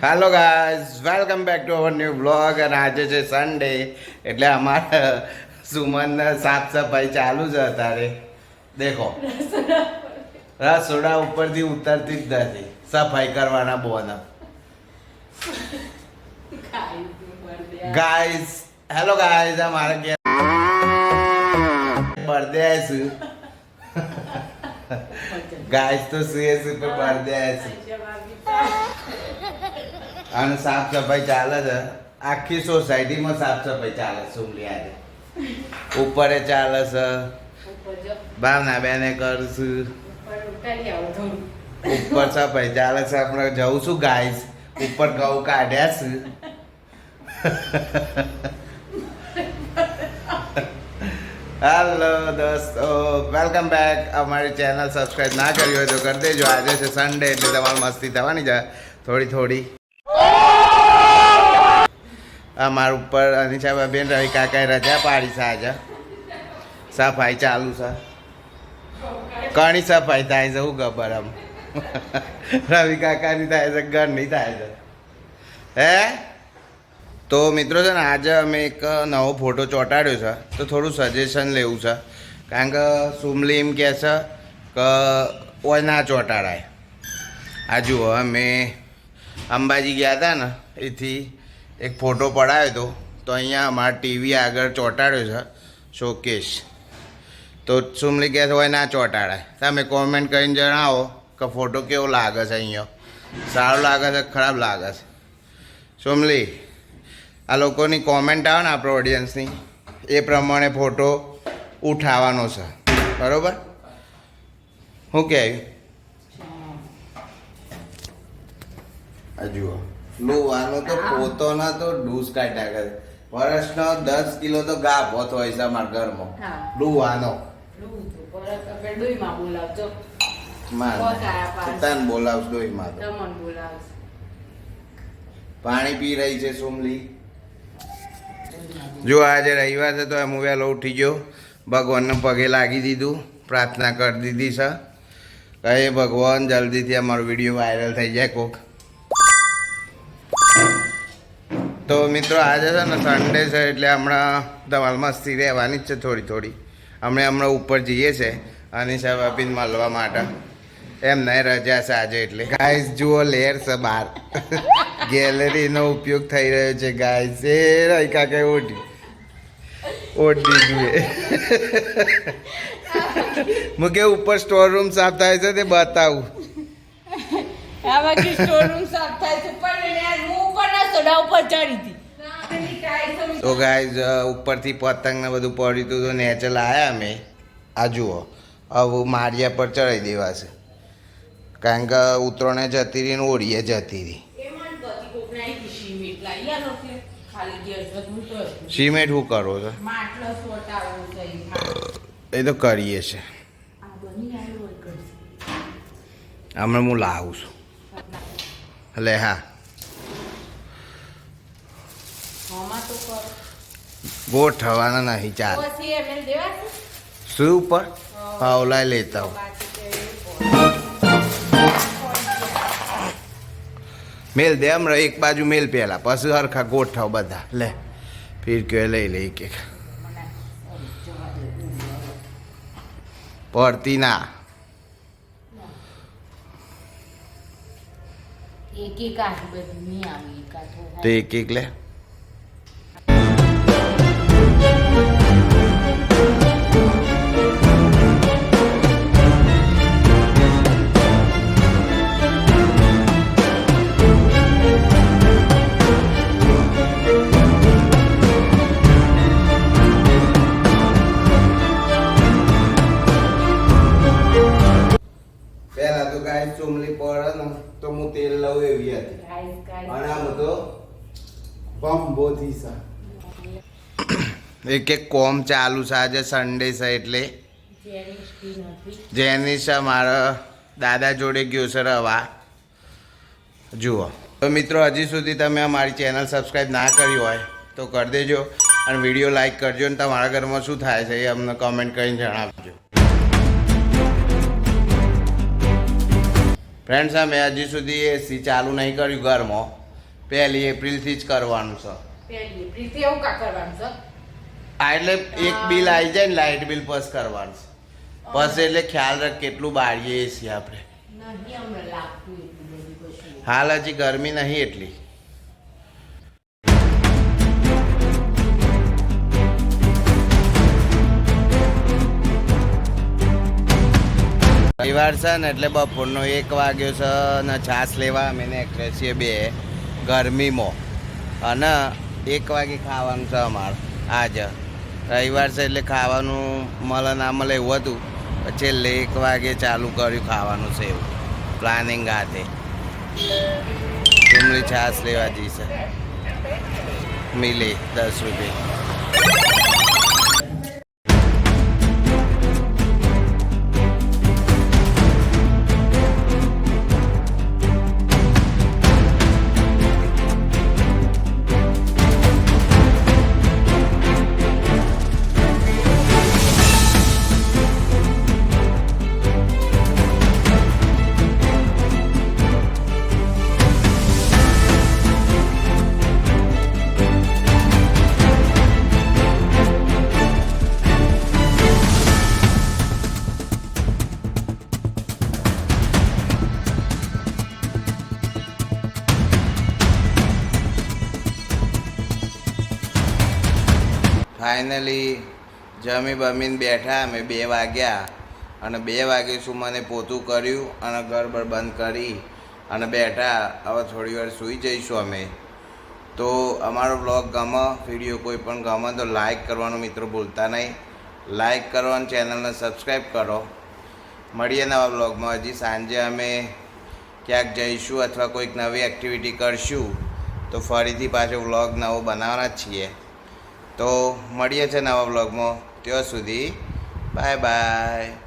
Hello guys, welcome back to our new blog. અને આજે છે સન્ડે, એટલે અમારે સુમન સાફ સફાઈ ચાલુ છે અત્યારે. દેખો, રસોડા ઉપરથી ઉતરતી જ નથી સફાઈ કરવાના બોના. ગાઈઝ, હેલો ગાઈઝ, અમારે ઘેર બર્થડે આવીશું. ગાઈઝ તો સુએ સુપર બર્થડે આવીશું. અને સાફ સફાઈ ચાલે છે આખી સોસાયટીમાં. સાફ સફાઈ ચાલે છે સુમલી આજે. ઉપરે ચાલે છે, ભાવના બેને કરશું. ઉપર સફાઈ ચાલે છે. આપણે જવું છું ગાઈસ, ઉપર ઘઉં કાઢ્યા છે. હેલો દોસ્તો, વેલકમ બેક. અમારી ચેનલ સબસ્ક્રાઈબ ના કરી હોય તો કરી દેજો. આજે છે સન્ડે, એટલે તમારે મસ્તી થવાની છે થોડી થોડી. અમારા ઉપર અનિશા બેન રવિ કાકાએ રજા પાડી છે આજે. સફાઈ ચાલુ છે. ઘણી સફાઈ થાય છે, હું ખબર આમ. રવિ કાકાની થાય છે, ઘરની થાય છે. હે તો મિત્રો છે ને, આજે અમે એક નવો ફોટો ચોંટાડ્યો છે, તો થોડું સજેશન લેવું છે. કારણ કે સુમલી એમ કહે છે કે ઓય ના ચોંટાડાય. આ જુઓ, અમે અંબાજી ગયા હતા ને, એથી એક ફોટો પડાવ્યો હતો. તો અહીંયા અમારા ટીવી આગળ ચોંટાડ્યો છે શોકેસ. તો સુમલી કહે હોય ના ચોંટાડાય. તમે કોમેન્ટ કરીને જણાવો કે ફોટો કેવો લાગે છે. અહીંયા સારો લાગે છે, ખરાબ લાગે છે. સુમલી, આ લોકોની કોમેન્ટ આવે ને આપણા ઓડિયન્સની, એ પ્રમાણે ફોટો ઉઠાવવાનો છે, બરાબર? શું કહેવું? આ જુઓ, લુવાનો તો પોતો ના તો ડૂસ કાઢ્યા કરે. વર્ષનો 10 કિલો તો ગા પોત હોય છે અમારા ઘરમાં. લુવાનો બોલાવશ ડોઈમાં તો. પાણી પી રહી છે સુમલી. જો આજે રવિવાર છે તો હું વહેલો ઉઠી ગયો, ભગવાનને પગે લાગી દીધું, પ્રાર્થના કરી દીધી છે કે ભગવાન જલ્દીથી અમારો વિડીયો વાયરલ થઈ જાય કોક. તો મિત્રો આજે છે ને સન્ડે છે, એટલે હમણાં ધમાલ મસ્તી રહેવાની જ છે થોડી થોડી. હમણાં ઉપર જઈએ છે અનિશા ભાભીને મળવા માટે. એમને રજા છે આજે, એટલે ગાઈસ જુઓ લેર છે બહાર. ગેલેરીનો ઉપયોગ થઈ રહ્યો છે ગાઈસ. એ રહી કાકે ઓઢી દીધું એ. હું કે ઉપર સ્ટોર રૂમ સાફ થાય છે તે બતાવું. તો ગાઈઝ ઉપરથી પતંગ ને બધું પડ્યું હતું, તો નેચે લાયા અમે. આ જુઓ, હવે મારિયા પર ચડાવી દેવા છે, કારણ કે ઉતરોને જતી રહી ને ઓળીએ જતી રહી. સિમેન્ટ શું કરો છો? એ તો કરીએ છે. હમણાં હું લાવું છું. એટલે હા, ગોઠવાના નહીં ચાલ. શું ઉપર પાવલા લેતા હો. મેલ દે હમણાં એક બાજુ મેલ પહેલા, પછી હરખા ગોઠવ બધા. લે ફીર કે લઈ લે એક એક. પડતી ના તો એક એક લે. પેલા તો ગાય ચુમલી પડે ને તો હું તેલ લઉં એવી હતી, અને આ બધો બંબોથી એક એક કોમ ચાલુ છે. આજે સન્ડે છે એટલે જેનિશ મારા દાદા જોડે ગયો છે રવા. જુઓ તો મિત્રો, હજી સુધી તમે અમારી ચેનલ સબસ્ક્રાઈબ ના કરી હોય તો કરી દેજો, અને વિડીયો લાઈક કરજો, અને તમારા ઘરમાં શું થાય છે એ અમને કમેન્ટ કરીને જણાવજો. ફ્રેન્ડ્સ, અમે હજી સુધી એસી ચાલુ નહીં કર્યું ઘરમાં, 1 એપ્રિલથી જ કરવાનું છે. 1 એપ્રિલથી એવું કા કરવાનું છે? આ એટલે એક બિલ આવી જાય ને લાઇટ બિલ બસ કરવાનું છે. બસ એટલે ખ્યાલ રાખ કેટલું બાળીએ છીએ આપણે. નહીં હમણાં લાગતું એટલું બધું કશું. હાલ હજી ગરમી નહીં એટલી. રવિવાર છે ને એટલે બપોરનો 1 વાગ્યો છે ને છાશ લેવા અમે નીકળીએ છીએ 2 ગરમીમાં અને 1 વાગે ખાવાનું છે અમારે આજે રવિવાર છે એટલે ખાવાનું મળે ના મળે એવું હતું પછી છેલ્લે 1 વાગે ચાલુ કર્યું ખાવાનું છે એવું પ્લાનિંગ હાથે. ડુંગળી છાશ લેવા જઈશે મિલે 10 રૂપિયા. ફાઇનલી જમી બમીને બેઠા અમે 2 વાગ્યા અને 2 વાગે શું મને પોતું કર્યું અને ઘર બર બંધ કરી અને બેઠા. હવે થોડી વાર સૂઈ જઈશું અમે. તો અમારો બ્લોગ ગમે, વિડીયો કોઈ પણ ગમે તો લાઈક કરવાનું મિત્રો ભૂલતા નહીં. લાઈક કરો અને ચેનલને સબસ્ક્રાઈબ કરો. મળીએ નવા બ્લોગમાં. હજી સાંજે અમે ક્યાંક જઈશું અથવા કોઈક નવી એક્ટિવિટી કરશું તો ફરીથી પાછો વ્લોગ નવો બનાવવાના જ છીએ. તો મળીએ છીએ નવા વ્લોગમાં. ત્યાં સુધી બાય બાય.